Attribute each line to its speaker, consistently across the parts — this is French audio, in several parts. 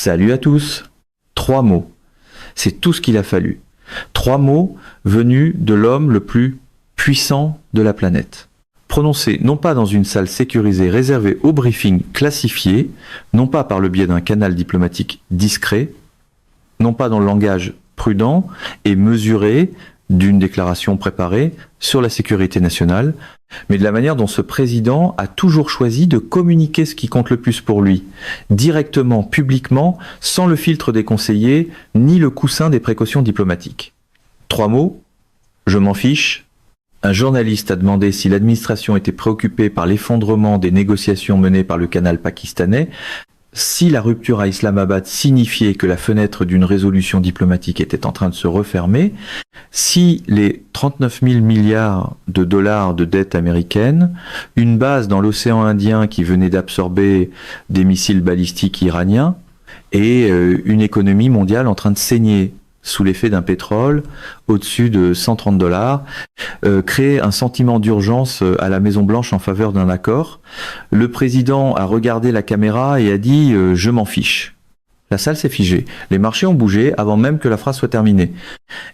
Speaker 1: Salut à tous. 3 mots. C'est tout ce qu'il a fallu. 3 mots venus de l'homme le plus puissant de la planète. Prononcés non pas dans une salle sécurisée réservée au briefing classifié, non pas par le biais d'un canal diplomatique discret, non pas dans le langage prudent et mesuré d'une déclaration préparée sur la sécurité nationale, mais de la manière dont ce président a toujours choisi de communiquer ce qui compte le plus pour lui, directement, publiquement, sans le filtre des conseillers, ni le coussin des précautions diplomatiques. 3 mots, je m'en fiche. Un journaliste a demandé si l'administration était préoccupée par l'effondrement des négociations menées par le canal pakistanais, si la rupture à Islamabad signifiait que la fenêtre d'une résolution diplomatique était en train de se refermer, si les 39 000 milliards de dollars de dette américaine, une base dans l'océan Indien qui venait d'absorber des missiles balistiques iraniens et une économie mondiale en train de saigner sous l'effet d'un pétrole au-dessus de 130 dollars, créer un sentiment d'urgence à la Maison-Blanche en faveur d'un accord. Le président a regardé la caméra et a dit « je m'en fiche ». La salle s'est figée. Les marchés ont bougé avant même que la phrase soit terminée.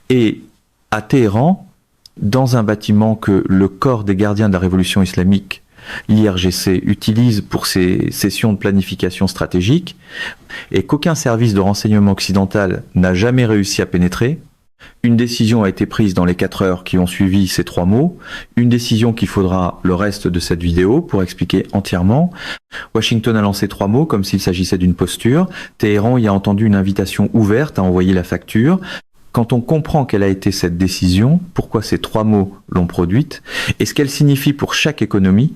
Speaker 1: Et à Téhéran, dans un bâtiment que le corps des gardiens de la révolution islamique, l'IRGC, utilise pour ses sessions de planification stratégique et qu'aucun service de renseignement occidental n'a jamais réussi à pénétrer. Une décision a été prise dans les 4 heures qui ont suivi ces 3 mots, une décision qu'il faudra le reste de cette vidéo pour expliquer entièrement. Washington a lancé 3 mots comme s'il s'agissait d'une posture. Téhéran y a entendu une invitation ouverte à envoyer la facture. Quand on comprend quelle a été cette décision, pourquoi ces 3 mots l'ont produite, et ce qu'elle signifie pour chaque économie,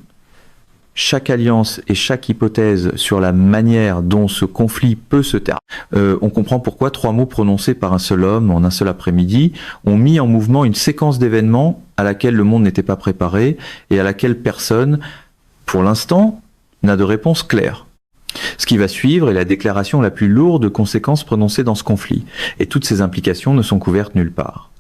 Speaker 1: chaque alliance et chaque hypothèse sur la manière dont ce conflit peut se terminer, on comprend pourquoi 3 mots prononcés par un seul homme en un seul après-midi ont mis en mouvement une séquence d'événements à laquelle le monde n'était pas préparé et à laquelle personne, pour l'instant, n'a de réponse claire. Ce qui va suivre est la déclaration la plus lourde de conséquences prononcées dans ce conflit, et toutes ces implications ne sont couvertes nulle part.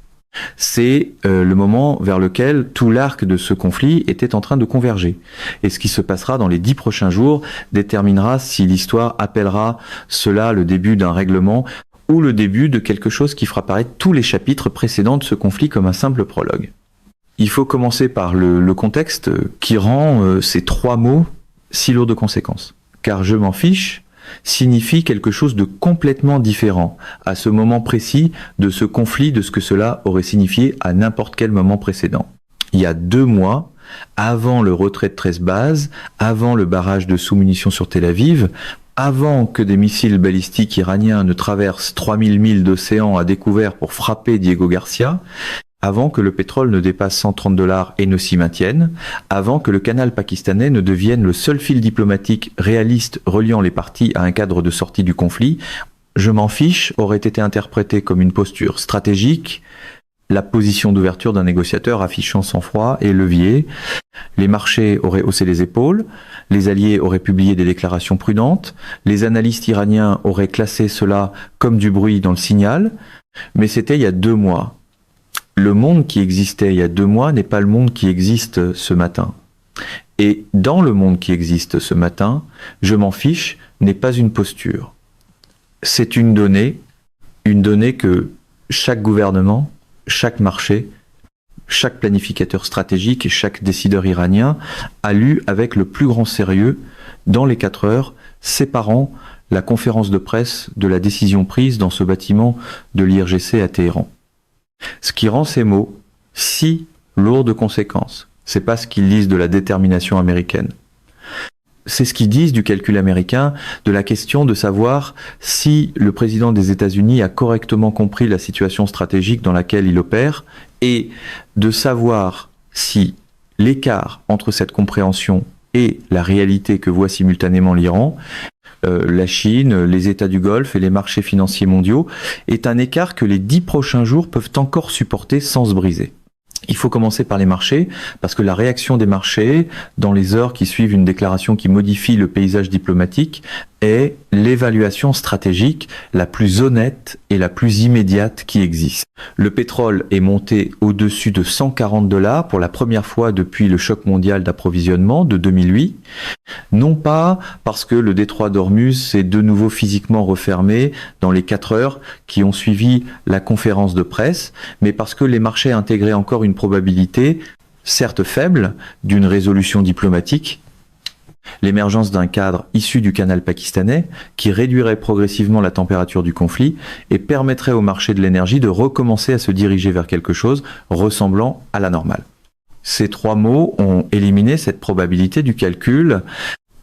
Speaker 1: C'est le moment vers lequel tout l'arc de ce conflit était en train de converger. Et ce qui se passera dans les 10 prochains jours déterminera si l'histoire appellera cela le début d'un règlement ou le début de quelque chose qui fera paraître tous les chapitres précédents de ce conflit comme un simple prologue. Il faut commencer par le contexte qui rend ces 3 mots si lourds de conséquences. Car je m'en fiche signifie quelque chose de complètement différent à ce moment précis de ce conflit de ce que cela aurait signifié à n'importe quel moment précédent. Il y a 2 mois, avant le retrait de 13 bases, avant le barrage de sous-munitions sur Tel Aviv, avant que des missiles balistiques iraniens ne traversent 3000 milles d'océan à découvert pour frapper Diego Garcia, avant que le pétrole ne dépasse 130 dollars et ne s'y maintienne, avant que le canal pakistanais ne devienne le seul fil diplomatique réaliste reliant les parties à un cadre de sortie du conflit, je m'en fiche aurait été interprété comme une posture stratégique, la position d'ouverture d'un négociateur affichant sang-froid et levier. Les marchés auraient haussé les épaules, les alliés auraient publié des déclarations prudentes, les analystes iraniens auraient classé cela comme du bruit dans le signal, mais c'était il y a 2 mois. Le monde qui existait il y a 2 mois n'est pas le monde qui existe ce matin. Et dans le monde qui existe ce matin, je m'en fiche n'est pas une posture. C'est une donnée que chaque gouvernement, chaque marché, chaque planificateur stratégique et chaque décideur iranien a lu avec le plus grand sérieux dans les 4 heures, séparant la conférence de presse de la décision prise dans ce bâtiment de l'IRGC à Téhéran. Ce qui rend ces mots si lourds de conséquences, c'est pas ce qu'ils disent de la détermination américaine. C'est ce qu'ils disent du calcul américain, de la question de savoir si le président des États-Unis a correctement compris la situation stratégique dans laquelle il opère et de savoir si l'écart entre cette compréhension et la réalité que voit simultanément l'Iran, la Chine, les États du Golfe et les marchés financiers mondiaux, est un écart que les 10 prochains jours peuvent encore supporter sans se briser. Il faut commencer par les marchés, parce que la réaction des marchés, dans les heures qui suivent une déclaration qui modifie le paysage diplomatique, est l'évaluation stratégique la plus honnête et la plus immédiate qui existe. Le pétrole est monté au-dessus de 140 $ pour la première fois depuis le choc mondial d'approvisionnement de 2008. Non pas parce que le détroit d'Ormuz s'est de nouveau physiquement refermé dans les 4 heures qui ont suivi la conférence de presse, mais parce que les marchés intégraient encore une probabilité, certes faible, d'une résolution diplomatique, l'émergence d'un cadre issu du canal pakistanais qui réduirait progressivement la température du conflit et permettrait au marché de l'énergie de recommencer à se diriger vers quelque chose ressemblant à la normale. Ces 3 mots ont éliminé cette probabilité du calcul.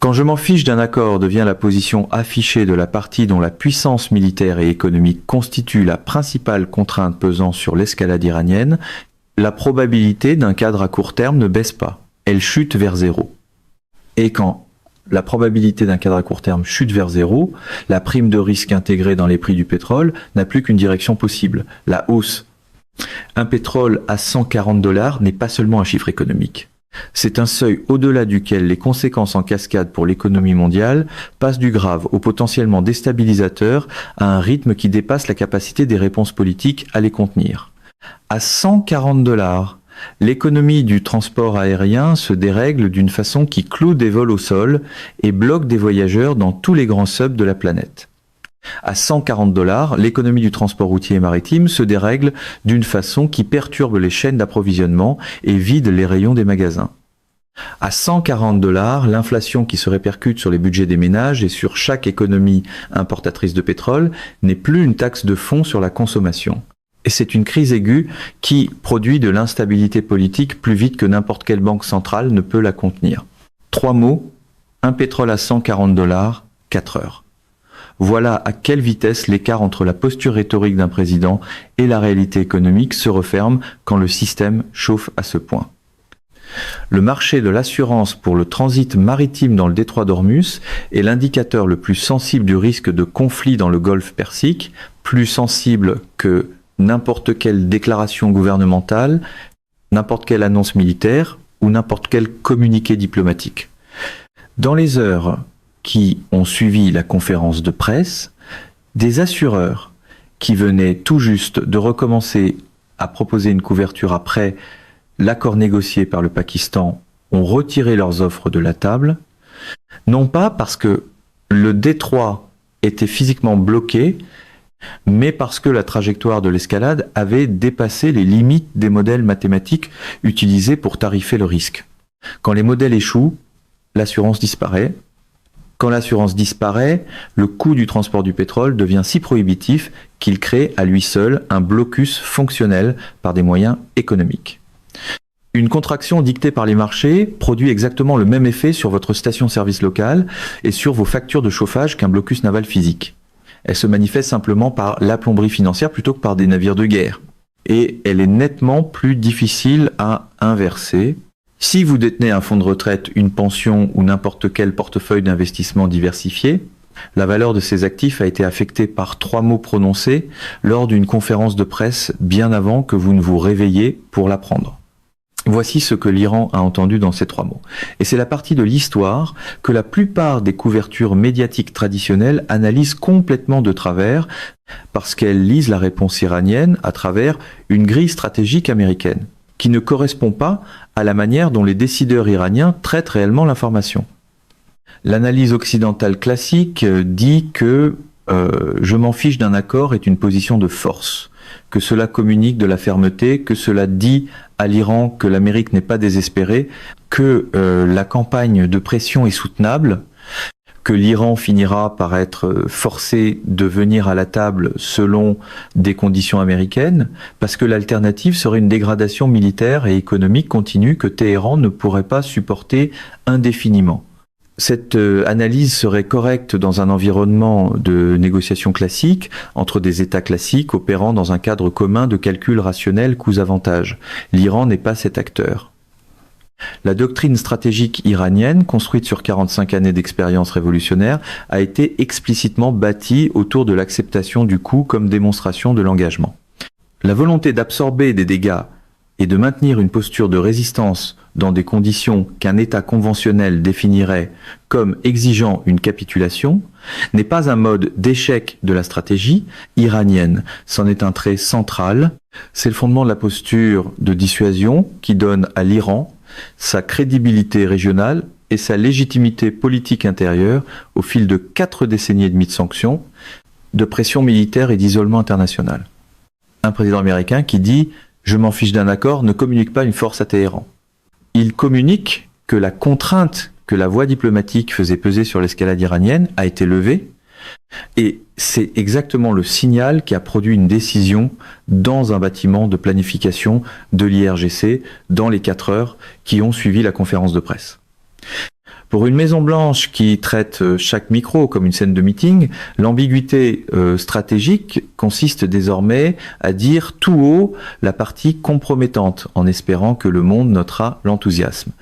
Speaker 1: Quand je m'en fiche d'un accord devient la position affichée de la partie dont la puissance militaire et économique constitue la principale contrainte pesant sur l'escalade iranienne, la probabilité d'un cadre à court terme ne baisse pas, elle chute vers 0. Et quand la probabilité d'un cadre à court terme chute vers 0, la prime de risque intégrée dans les prix du pétrole n'a plus qu'une direction possible, la hausse. Un pétrole à 140 $ n'est pas seulement un chiffre économique. C'est un seuil au-delà duquel les conséquences en cascade pour l'économie mondiale passent du grave au potentiellement déstabilisateur à un rythme qui dépasse la capacité des réponses politiques à les contenir. À 140 $, l'économie du transport aérien se dérègle d'une façon qui cloue des vols au sol et bloque des voyageurs dans tous les grands hubs de la planète. À 140 $, l'économie du transport routier et maritime se dérègle d'une façon qui perturbe les chaînes d'approvisionnement et vide les rayons des magasins. À 140 $, l'inflation qui se répercute sur les budgets des ménages et sur chaque économie importatrice de pétrole n'est plus une taxe de fond sur la consommation. Et c'est une crise aiguë qui produit de l'instabilité politique plus vite que n'importe quelle banque centrale ne peut la contenir. 3 mots, un pétrole à 140 $, 4 heures. Voilà à quelle vitesse l'écart entre la posture rhétorique d'un président et la réalité économique se referme quand le système chauffe à ce point. Le marché de l'assurance pour le transit maritime dans le détroit d'Ormuz est l'indicateur le plus sensible du risque de conflit dans le golfe Persique, plus sensible que n'importe quelle déclaration gouvernementale, n'importe quelle annonce militaire ou n'importe quel communiqué diplomatique. Dans les heures qui ont suivi la conférence de presse, des assureurs qui venaient tout juste de recommencer à proposer une couverture après l'accord négocié par le Pakistan ont retiré leurs offres de la table, non pas parce que le détroit était physiquement bloqué, mais parce que la trajectoire de l'escalade avait dépassé les limites des modèles mathématiques utilisés pour tarifer le risque. Quand les modèles échouent, l'assurance disparaît. Quand l'assurance disparaît, le coût du transport du pétrole devient si prohibitif qu'il crée à lui seul un blocus fonctionnel par des moyens économiques. Une contraction dictée par les marchés produit exactement le même effet sur votre station-service locale et sur vos factures de chauffage qu'un blocus naval physique. Elle se manifeste simplement par la plomberie financière plutôt que par des navires de guerre. Et elle est nettement plus difficile à inverser. Si vous détenez un fonds de retraite, une pension ou n'importe quel portefeuille d'investissement diversifié, la valeur de ces actifs a été affectée par 3 mots prononcés lors d'une conférence de presse bien avant que vous ne vous réveilliez pour l'apprendre. Voici ce que l'Iran a entendu dans ces 3 mots. Et c'est la partie de l'histoire que la plupart des couvertures médiatiques traditionnelles analysent complètement de travers parce qu'elles lisent la réponse iranienne à travers une grille stratégique américaine qui ne correspond pas à la manière dont les décideurs iraniens traitent réellement l'information. L'analyse occidentale classique dit que je m'en fiche d'un accord est une position de force, que cela communique de la fermeté, que cela dit à l'Iran que l'Amérique n'est pas désespérée, que la campagne de pression est soutenable, que l'Iran finira par être forcé de venir à la table selon des conditions américaines, parce que l'alternative serait une dégradation militaire et économique continue que Téhéran ne pourrait pas supporter indéfiniment. Cette analyse serait correcte dans un environnement de négociation classique, entre des États classiques opérant dans un cadre commun de calcul rationnel coûts-avantages. L'Iran n'est pas cet acteur. La doctrine stratégique iranienne, construite sur 45 années d'expérience révolutionnaire, a été explicitement bâtie autour de l'acceptation du coût comme démonstration de l'engagement. La volonté d'absorber des dégâts et de maintenir une posture de résistance dans des conditions qu'un État conventionnel définirait comme exigeant une capitulation n'est pas un mode d'échec de la stratégie iranienne. C'en est un trait central. C'est le fondement de la posture de dissuasion qui donne à l'Iran sa crédibilité régionale et sa légitimité politique intérieure au fil de 4 décennies et demie de sanctions, de pression militaire et d'isolement international. Un président américain qui dit « Je m'en fiche d'un accord » ne communique pas une force à Téhéran. Il communique que la contrainte que la voie diplomatique faisait peser sur l'escalade iranienne a été levée, et c'est exactement le signal qui a produit une décision dans un bâtiment de planification de l'IRGC dans les 4 heures qui ont suivi la conférence de presse. Pour une Maison-Blanche qui traite chaque micro comme une scène de meeting, l'ambiguïté stratégique consiste désormais à dire tout haut la partie compromettante, en espérant que le monde notera l'enthousiasme.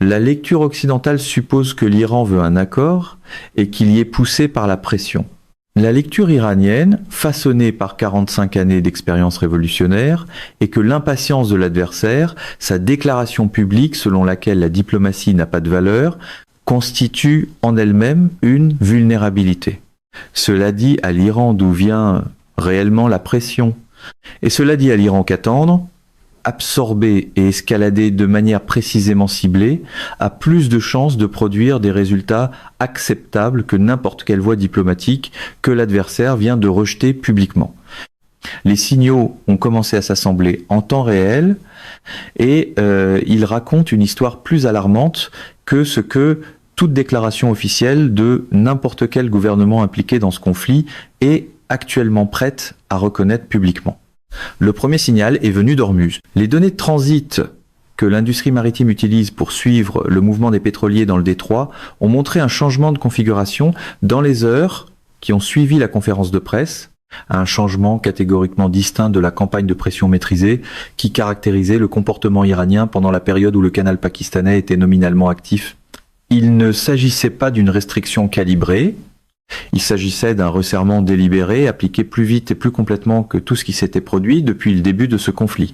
Speaker 1: La lecture occidentale suppose que l'Iran veut un accord et qu'il y est poussé par la pression. La lecture iranienne, façonnée par 45 années d'expérience révolutionnaire, est que l'impatience de l'adversaire, sa déclaration publique selon laquelle la diplomatie n'a pas de valeur, constitue en elle-même une vulnérabilité. Cela dit à l'Iran d'où vient réellement la pression. Et cela dit à l'Iran qu'attendre, absorber et escalader de manière précisément ciblée, a plus de chances de produire des résultats acceptables que n'importe quelle voie diplomatique que l'adversaire vient de rejeter publiquement. Les signaux ont commencé à s'assembler en temps réel et ils racontent une histoire plus alarmante que ce que toute déclaration officielle de n'importe quel gouvernement impliqué dans ce conflit est actuellement prête à reconnaître publiquement. Le premier signal est venu d'Ormuz. Les données de transit que l'industrie maritime utilise pour suivre le mouvement des pétroliers dans le détroit ont montré un changement de configuration dans les heures qui ont suivi la conférence de presse, un changement catégoriquement distinct de la campagne de pression maîtrisée qui caractérisait le comportement iranien pendant la période où le canal pakistanais était nominalement actif. Il ne s'agissait pas d'une restriction calibrée, il s'agissait d'un resserrement délibéré appliqué plus vite et plus complètement que tout ce qui s'était produit depuis le début de ce conflit.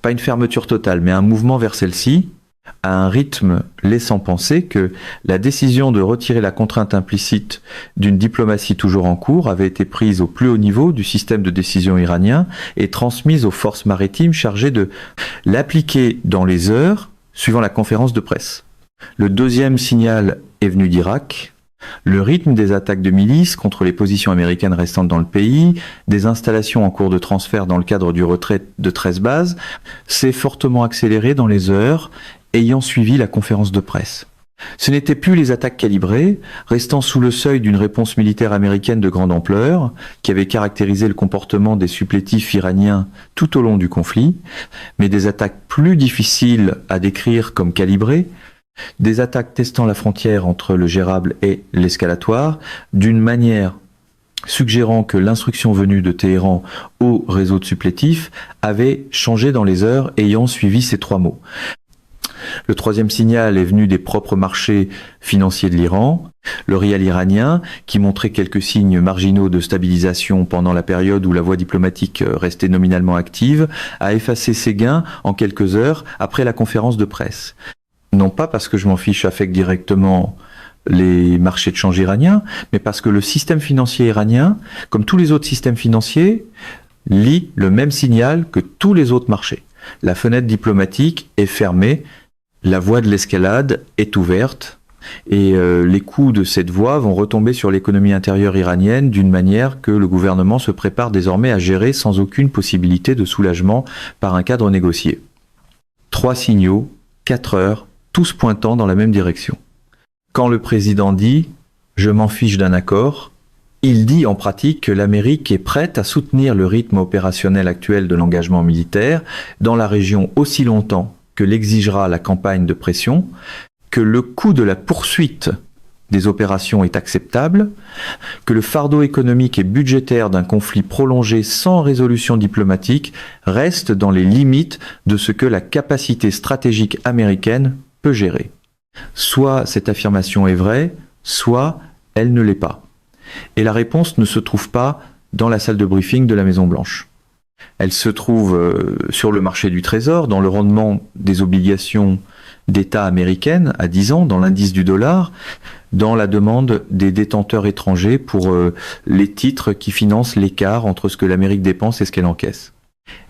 Speaker 1: Pas une fermeture totale, mais un mouvement vers celle-ci, à un rythme laissant penser que la décision de retirer la contrainte implicite d'une diplomatie toujours en cours avait été prise au plus haut niveau du système de décision iranien et transmise aux forces maritimes chargées de l'appliquer dans les heures suivant la conférence de presse. Le deuxième signal est venu d'Irak. Le rythme des attaques de milices contre les positions américaines restantes dans le pays, des installations en cours de transfert dans le cadre du retrait de 13 bases, s'est fortement accéléré dans les heures ayant suivi la conférence de presse. Ce n'étaient plus les attaques calibrées, restant sous le seuil d'une réponse militaire américaine de grande ampleur, qui avait caractérisé le comportement des supplétifs iraniens tout au long du conflit, mais des attaques plus difficiles à décrire comme calibrées, des attaques testant la frontière entre le gérable et l'escalatoire, d'une manière suggérant que l'instruction venue de Téhéran au réseau de supplétifs avait changé dans les heures ayant suivi ces 3 mots. Le troisième signal est venu des propres marchés financiers de l'Iran, le rial iranien, qui montrait quelques signes marginaux de stabilisation pendant la période où la voie diplomatique restait nominalement active, a effacé ses gains en quelques heures après la conférence de presse. Non pas parce que je m'en fiche affecte directement les marchés de change iraniens, mais parce que le système financier iranien, comme tous les autres systèmes financiers, lit le même signal que tous les autres marchés. La fenêtre diplomatique est fermée, la voie de l'escalade est ouverte, et les coûts de cette voie vont retomber sur l'économie intérieure iranienne d'une manière que le gouvernement se prépare désormais à gérer sans aucune possibilité de soulagement par un cadre négocié. 3 signaux, 4 heures, tous pointant dans la même direction. Quand le président dit « je m'en fiche d'un accord », il dit en pratique que l'Amérique est prête à soutenir le rythme opérationnel actuel de l'engagement militaire dans la région aussi longtemps que l'exigera la campagne de pression, que le coût de la poursuite des opérations est acceptable, que le fardeau économique et budgétaire d'un conflit prolongé sans résolution diplomatique reste dans les limites de ce que la capacité stratégique américaine peut gérer. Soit cette affirmation est vraie, soit elle ne l'est pas. Et la réponse ne se trouve pas dans la salle de briefing de la Maison-Blanche. Elle se trouve sur le marché du Trésor, dans le rendement des obligations d'État américaines à 10 ans, dans l'indice du dollar, dans la demande des détenteurs étrangers pour les titres qui financent l'écart entre ce que l'Amérique dépense et ce qu'elle encaisse.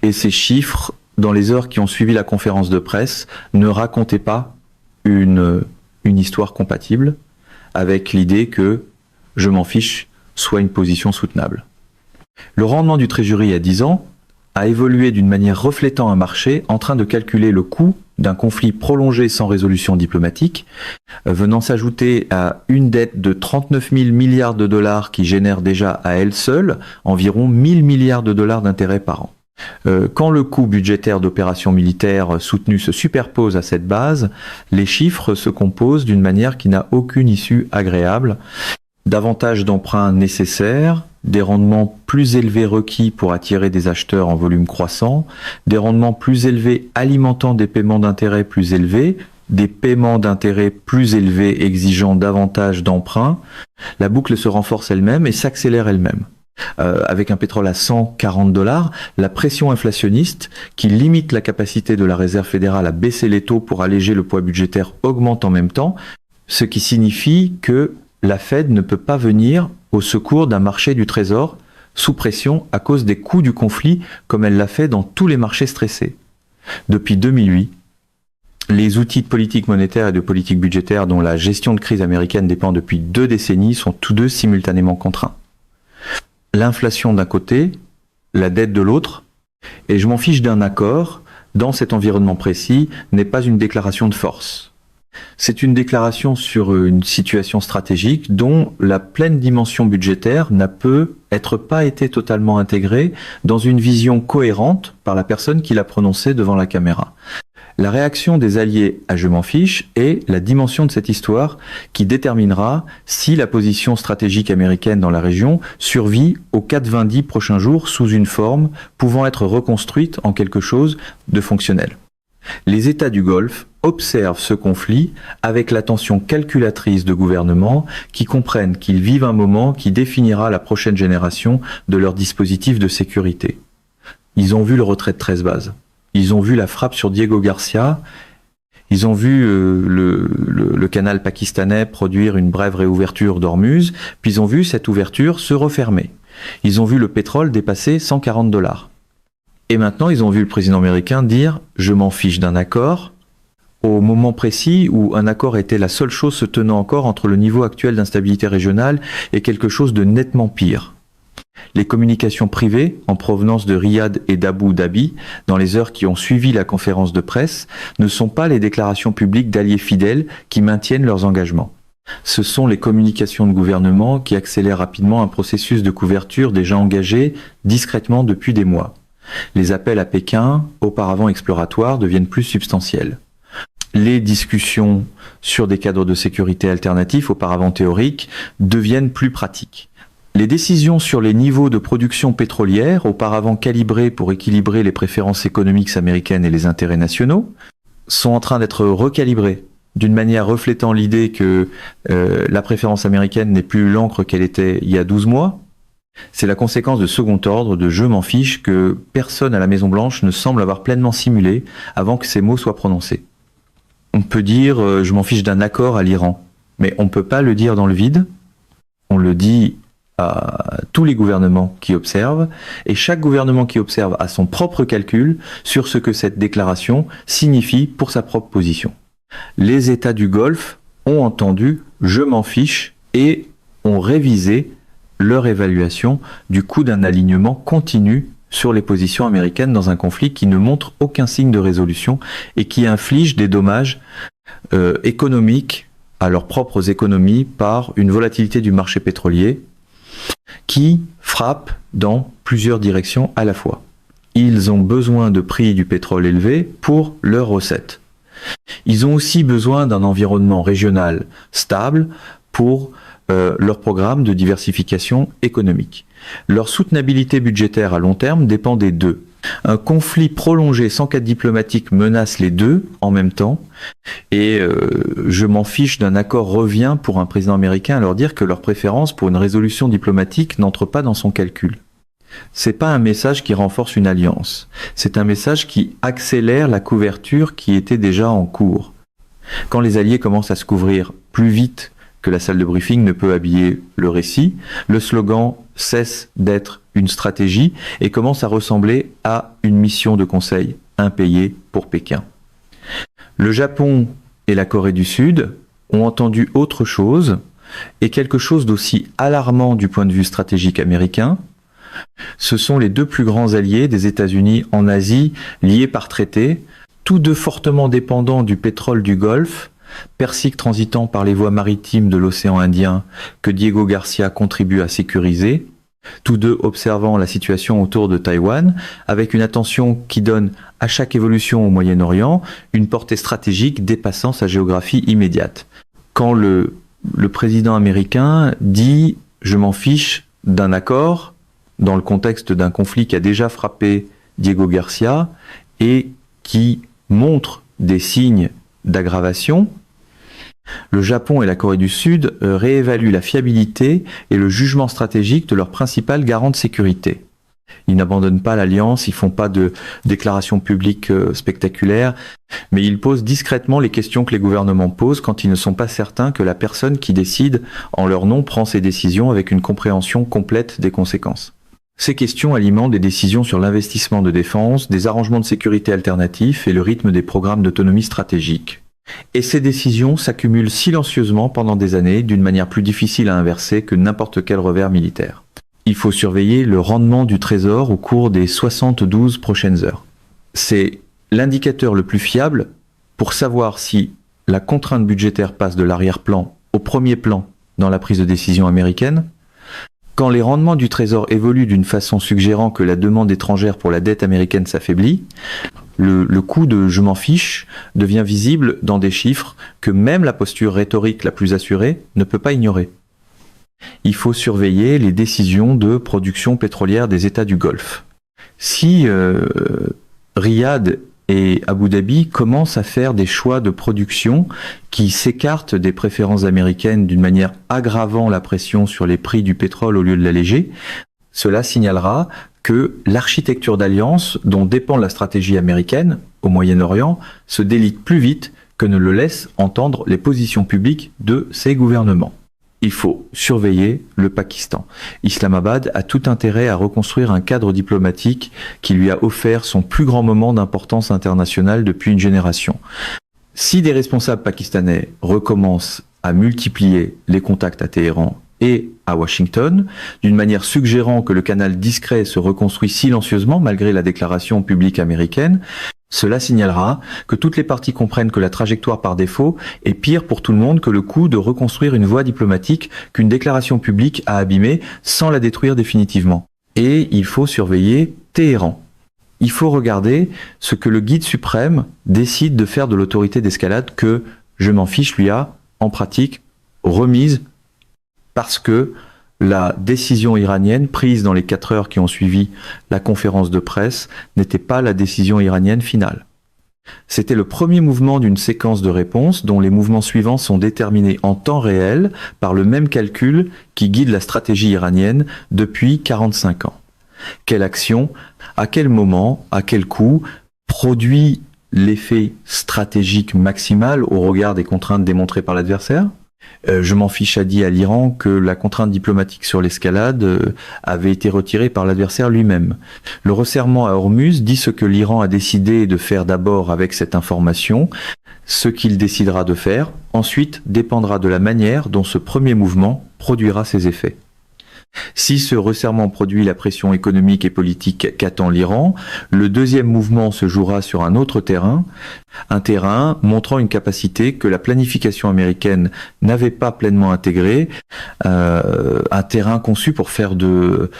Speaker 1: Et ces chiffres, dans les heures qui ont suivi la conférence de presse, ne racontaient pas une histoire compatible avec l'idée que je m'en fiche soit une position soutenable. Le rendement du Treasury à 10 ans a évolué d'une manière reflétant un marché en train de calculer le coût d'un conflit prolongé sans résolution diplomatique, venant s'ajouter à une dette de 39 000 milliards de dollars qui génère déjà à elle seule environ 1000 milliards de dollars d'intérêts par an. Quand le coût budgétaire d'opérations militaires soutenues se superpose à cette base, les chiffres se composent d'une manière qui n'a aucune issue agréable. Davantage d'emprunts nécessaires, des rendements plus élevés requis pour attirer des acheteurs en volume croissant, des rendements plus élevés alimentant des paiements d'intérêt plus élevés, des paiements d'intérêt plus élevés exigeant davantage d'emprunts. La boucle se renforce elle-même et s'accélère elle-même. Avec un pétrole à 140 $, la pression inflationniste qui limite la capacité de la Réserve fédérale à baisser les taux pour alléger le poids budgétaire augmente en même temps, ce qui signifie que la Fed ne peut pas venir au secours d'un marché du Trésor sous pression à cause des coûts du conflit comme elle l'a fait dans tous les marchés stressés. Depuis 2008, les outils de politique monétaire et de politique budgétaire dont la gestion de crise américaine dépend depuis 2 décennies sont tous deux simultanément contraints. L'inflation d'un côté, la dette de l'autre, et je m'en fiche d'un accord, dans cet environnement précis, n'est pas une déclaration de force. C'est une déclaration sur une situation stratégique dont la pleine dimension budgétaire n'a peut-être pas été totalement intégrée dans une vision cohérente par la personne qui l'a prononcée devant la caméra. La réaction des alliés à je m'en fiche est la dimension de cette histoire qui déterminera si la position stratégique américaine dans la région survit aux 90 prochains jours sous une forme pouvant être reconstruite en quelque chose de fonctionnel. Les États du Golfe observent ce conflit avec l'attention calculatrice de gouvernements qui comprennent qu'ils vivent un moment qui définira la prochaine génération de leur dispositif de sécurité. Ils ont vu le retrait de 13 bases. Ils ont vu la frappe sur Diego Garcia. Ils ont vu le canal pakistanais produire une brève réouverture d'Ormuz. Puis ils ont vu cette ouverture se refermer. Ils ont vu le pétrole dépasser 140 $. Et maintenant, ils ont vu le président américain dire « je m'en fiche d'un accord » au moment précis où un accord était la seule chose se tenant encore entre le niveau actuel d'instabilité régionale et quelque chose de nettement pire. Les communications privées, en provenance de Riyad et d'Abu Dhabi, dans les heures qui ont suivi la conférence de presse, ne sont pas les déclarations publiques d'alliés fidèles qui maintiennent leurs engagements. Ce sont les communications de gouvernement qui accélèrent rapidement un processus de couverture déjà engagé discrètement depuis des mois. Les appels à Pékin, auparavant exploratoires, deviennent plus substantiels. Les discussions sur des cadres de sécurité alternatifs, auparavant théoriques, deviennent plus pratiques. Les décisions sur les niveaux de production pétrolière, auparavant calibrés pour équilibrer les préférences économiques américaines et les intérêts nationaux, sont en train d'être recalibrées d'une manière reflétant l'idée que la préférence américaine n'est plus l'encre qu'elle était il y a 12 mois. C'est la conséquence de second ordre de « je m'en fiche » que personne à la Maison-Blanche ne semble avoir pleinement simulé avant que ces mots soient prononcés. On peut dire « je m'en fiche d'un accord à l'Iran », mais on ne peut pas le dire dans le vide. On le dit à tous les gouvernements qui observent, et chaque gouvernement qui observe a son propre calcul sur ce que cette déclaration signifie pour sa propre position. Les États du Golfe ont entendu « je m'en fiche » et ont révisé leur évaluation du coût d'un alignement continu sur les positions américaines dans un conflit qui ne montre aucun signe de résolution et qui inflige des dommages économiques à leurs propres économies par une volatilité du marché pétrolier qui frappe dans plusieurs directions à la fois. Ils ont besoin de prix du pétrole élevés pour leurs recettes. Ils ont aussi besoin d'un environnement régional stable pour leur programme de diversification économique. Leur soutenabilité budgétaire à long terme dépend des deux. Un conflit prolongé sans cadre diplomatique menace les deux en même temps et je m'en fiche d'un accord revient pour un président américain à leur dire que leur préférence pour une résolution diplomatique n'entre pas dans son calcul. C'est pas un message qui renforce une alliance. C'est un message qui accélère la couverture qui était déjà en cours. Quand les alliés commencent à se couvrir plus vite que la salle de briefing ne peut habiller le récit, le slogan cesse d'être une stratégie et commence à ressembler à une mission de conseil impayée pour Pékin. Le Japon et la Corée du Sud ont entendu autre chose, et quelque chose d'aussi alarmant du point de vue stratégique américain. Ce sont les deux plus grands alliés des États-Unis en Asie, liés par traité, tous deux fortement dépendants du pétrole du Golfe, Persique transitant par les voies maritimes de l'océan Indien que Diego Garcia contribue à sécuriser, tous deux observant la situation autour de Taïwan, avec une attention qui donne à chaque évolution au Moyen-Orient une portée stratégique dépassant sa géographie immédiate. Quand le président américain dit « je m'en fiche d'un accord » dans le contexte d'un conflit qui a déjà frappé Diego Garcia et qui montre des signes d'aggravation, le Japon et la Corée du Sud réévaluent la fiabilité et le jugement stratégique de leur principal garant de sécurité. Ils n'abandonnent pas l'alliance, ils font pas de déclarations publiques spectaculaires, mais ils posent discrètement les questions que les gouvernements posent quand ils ne sont pas certains que la personne qui décide en leur nom prend ses décisions avec une compréhension complète des conséquences. Ces questions alimentent des décisions sur l'investissement de défense, des arrangements de sécurité alternatifs et le rythme des programmes d'autonomie stratégique. Et ces décisions s'accumulent silencieusement pendant des années d'une manière plus difficile à inverser que n'importe quel revers militaire. Il faut surveiller le rendement du trésor au cours des 72 prochaines heures. C'est l'indicateur le plus fiable pour savoir si la contrainte budgétaire passe de l'arrière-plan au premier plan dans la prise de décision américaine. Quand les rendements du trésor évoluent d'une façon suggérant que la demande étrangère pour la dette américaine s'affaiblit, le coût de « je m'en fiche » devient visible dans des chiffres que même la posture rhétorique la plus assurée ne peut pas ignorer. Il faut surveiller les décisions de production pétrolière des États du Golfe. Si Riyad et Abu Dhabi commencent à faire des choix de production qui s'écartent des préférences américaines d'une manière aggravant la pression sur les prix du pétrole au lieu de l'alléger, cela signalera que l'architecture d'alliance dont dépend la stratégie américaine au Moyen-Orient se délite plus vite que ne le laissent entendre les positions publiques de ces gouvernements. Il faut surveiller le Pakistan. Islamabad a tout intérêt à reconstruire un cadre diplomatique qui lui a offert son plus grand moment d'importance internationale depuis une génération. Si des responsables pakistanais recommencent à multiplier les contacts à Téhéran et à Washington, d'une manière suggérant que le canal discret se reconstruit silencieusement malgré la déclaration publique américaine, cela signalera que toutes les parties comprennent que la trajectoire par défaut est pire pour tout le monde que le coût de reconstruire une voie diplomatique qu'une déclaration publique a abîmée sans la détruire définitivement. Et il faut surveiller Téhéran. Il faut regarder ce que le guide suprême décide de faire de l'autorité d'escalade que je m'en fiche lui a, en pratique, remise parce que la décision iranienne prise dans les 4 heures qui ont suivi la conférence de presse n'était pas la décision iranienne finale. C'était le premier mouvement d'une séquence de réponses dont les mouvements suivants sont déterminés en temps réel par le même calcul qui guide la stratégie iranienne depuis 45 ans. Quelle action, à quel moment, à quel coût produit l'effet stratégique maximal au regard des contraintes démontrées par l'adversaire ? Je m'en fiche a dit à l'Iran que la contrainte diplomatique sur l'escalade avait été retirée par l'adversaire lui-même. Le resserrement à Hormuz dit ce que l'Iran a décidé de faire d'abord avec cette information. Ce qu'il décidera de faire, ensuite, dépendra de la manière dont ce premier mouvement produira ses effets. Si ce resserrement produit la pression économique et politique qu'attend l'Iran, le deuxième mouvement se jouera sur un autre terrain, un terrain montrant une capacité que la planification américaine n'avait pas pleinement intégrée, un terrain conçu pour faire de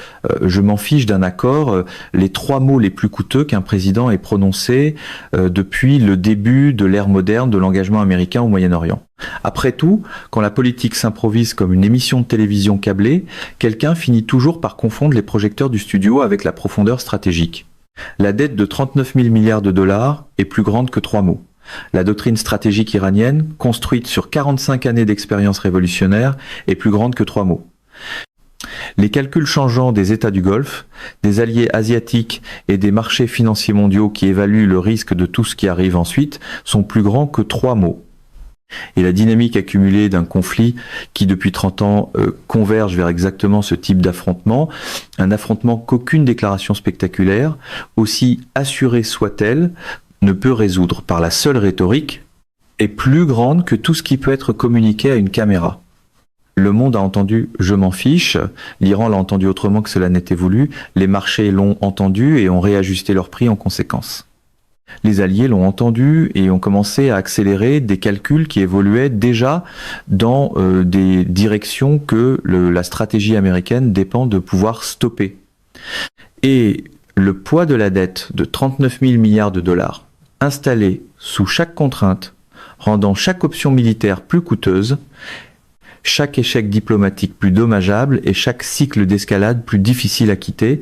Speaker 1: je m'en fiche d'un accord les 3 mots les plus coûteux qu'un président ait prononcés depuis le début de l'ère moderne de l'engagement américain au Moyen-Orient. Après tout, quand la politique s'improvise comme une émission de télévision câblée, quelqu'un finit toujours par confondre les projecteurs du studio avec la profondeur stratégique. La dette de 39 000 milliards de dollars est plus grande que 3 mots. La doctrine stratégique iranienne, construite sur 45 années d'expérience révolutionnaire, est plus grande que 3 mots. Les calculs changeants des États du Golfe, des alliés asiatiques et des marchés financiers mondiaux qui évaluent le risque de tout ce qui arrive ensuite sont plus grands que 3 mots. Et la dynamique accumulée d'un conflit qui depuis 30 ans converge vers exactement ce type d'affrontement, un affrontement qu'aucune déclaration spectaculaire, aussi assurée soit-elle, ne peut résoudre par la seule rhétorique, est plus grande que tout ce qui peut être communiqué à une caméra. Le monde a entendu « je m'en fiche », l'Iran l'a entendu autrement que cela n'était voulu, les marchés l'ont entendu et ont réajusté leurs prix en conséquence. Les alliés l'ont entendu et ont commencé à accélérer des calculs qui évoluaient déjà dans des directions que la stratégie américaine dépend de pouvoir stopper. Et le poids de la dette de 39 000 milliards de dollars installé sous chaque contrainte, rendant chaque option militaire plus coûteuse, chaque échec diplomatique plus dommageable et chaque cycle d'escalade plus difficile à quitter,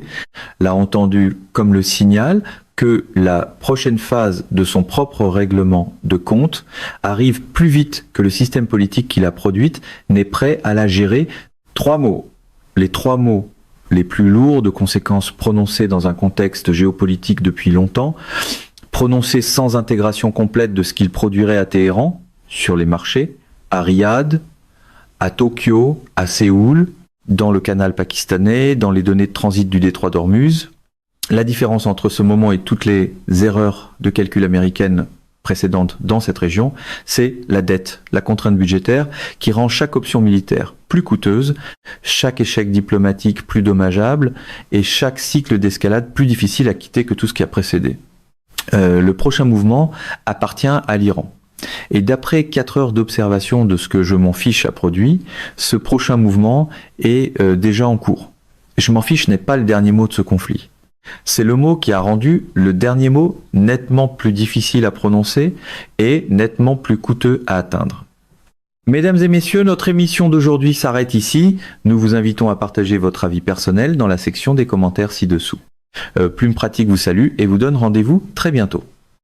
Speaker 1: l'a entendu comme le signal que la prochaine phase de son propre règlement de compte arrive plus vite que le système politique qu'il a produite n'est prêt à la gérer. 3 mots. Les 3 mots les plus lourds de conséquences prononcés dans un contexte géopolitique depuis longtemps, prononcés sans intégration complète de ce qu'il produirait à Téhéran, sur les marchés, à Riyad, à Tokyo, à Séoul, dans le canal pakistanais, dans les données de transit du détroit d'Ormuz. La différence entre ce moment et toutes les erreurs de calcul américaines précédentes dans cette région, c'est la dette, la contrainte budgétaire qui rend chaque option militaire plus coûteuse, chaque échec diplomatique plus dommageable et chaque cycle d'escalade plus difficile à quitter que tout ce qui a précédé. Le prochain mouvement appartient à l'Iran. Et d'après 4 heures d'observation de ce que je m'en fiche a produit, ce prochain mouvement est déjà en cours. Je m'en fiche n'est pas le dernier mot de ce conflit. C'est le mot qui a rendu le dernier mot nettement plus difficile à prononcer et nettement plus coûteux à atteindre. Mesdames et messieurs, notre émission d'aujourd'hui s'arrête ici. Nous vous invitons à partager votre avis personnel dans la section des commentaires ci-dessous. Plume Pratique vous salue et vous donne rendez-vous très bientôt.